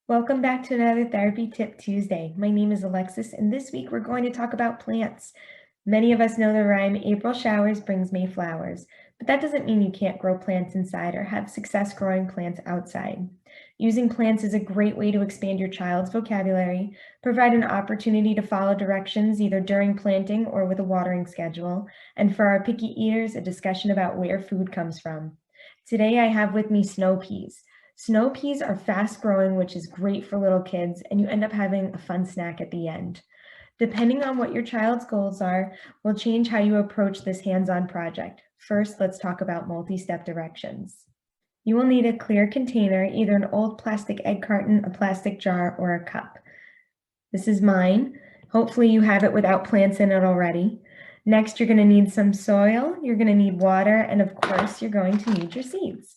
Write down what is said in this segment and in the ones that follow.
Welcome back to another Therapy Tip Tuesday. My name is Alexis, and this week we're going to talk about plants. Many of us know the rhyme, April showers brings May flowers, but that doesn't mean you can't grow plants inside or have success growing plants outside. Using plants is a great way to expand your child's vocabulary, provide an opportunity to follow directions either during planting or with a watering schedule, and for our picky eaters, a discussion about where food comes from. Today I have with me snow peas. Snow peas are fast growing, which is great for little kids, and you end up having a fun snack at the end. Depending on what your child's goals are, will change how you approach this hands-on project. First, let's talk about multi-step directions. You will need a clear container, either an old plastic egg carton, a plastic jar, or a cup. This is mine. Hopefully you have it without plants in it already. Next, you're going to need some soil, you're going to need water, and of course, you're going to need your seeds.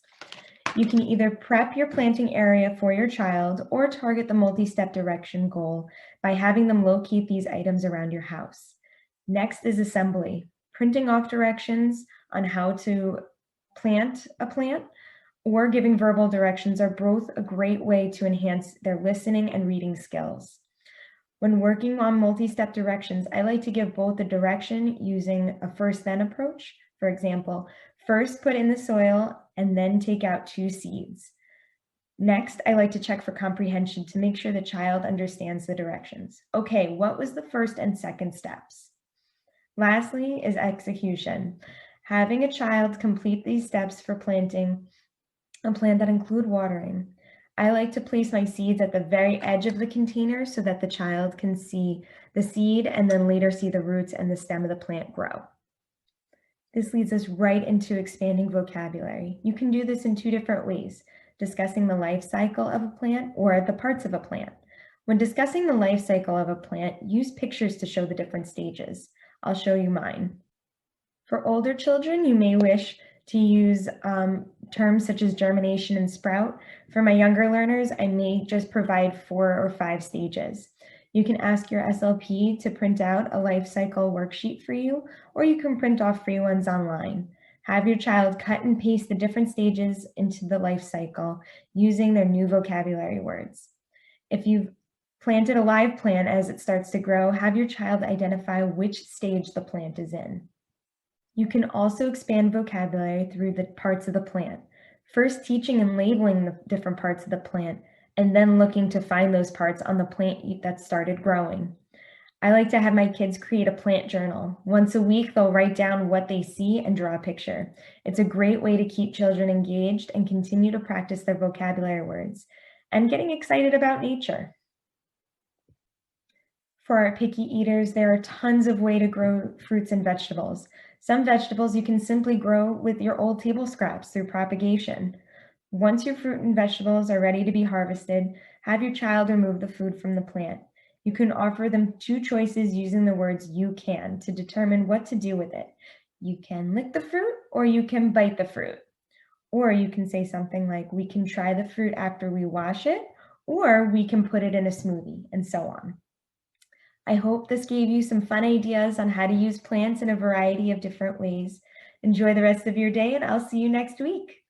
You can either prep your planting area for your child or target the multi-step direction goal by having them locate these items around your house. Next is assembly. Printing off directions on how to plant a plant or giving verbal directions are both a great way to enhance their listening and reading skills. When working on multi-step directions, I like to give both a direction using a first-then approach. For example, first put in the soil and then take out 2 seeds. Next, I like to check for comprehension to make sure the child understands the directions. Okay, what was the first and second steps? Lastly is execution. Having a child complete these steps for planting a plant that include watering. I like to place my seeds at the very edge of the container so that the child can see the seed and then later see the roots and the stem of the plant grow. This leads us right into expanding vocabulary. You can do this in 2 different ways, discussing the life cycle of a plant or the parts of a plant. When discussing the life cycle of a plant, use pictures to show the different stages. I'll show you mine. For older children, you may wish to use terms such as germination and sprout. For my younger learners, I may just provide 4 or 5 stages. You can ask your SLP to print out a life cycle worksheet for you, or you can print off free ones online. Have your child cut and paste the different stages into the life cycle using their new vocabulary words. If you've planted a live plant as it starts to grow, have your child identify which stage the plant is in. You can also expand vocabulary through the parts of the plant. First, teaching and labeling the different parts of the plant, and then looking to find those parts on the plant that started growing. I like to have my kids create a plant journal. Once a week, they'll write down what they see and draw a picture. It's a great way to keep children engaged and continue to practice their vocabulary words and getting excited about nature. For our picky eaters, there are tons of ways to grow fruits and vegetables. Some vegetables you can simply grow with your old table scraps through propagation. Once your fruit and vegetables are ready to be harvested, have your child remove the food from the plant. You can offer them 2 choices using the words "you can" to determine what to do with it. You can lick the fruit or you can bite the fruit. Or you can say something like, "we can try the fruit after we wash it," or "we can put it in a smoothie," and so on. I hope this gave you some fun ideas on how to use plants in a variety of different ways. Enjoy the rest of your day, and I'll see you next week.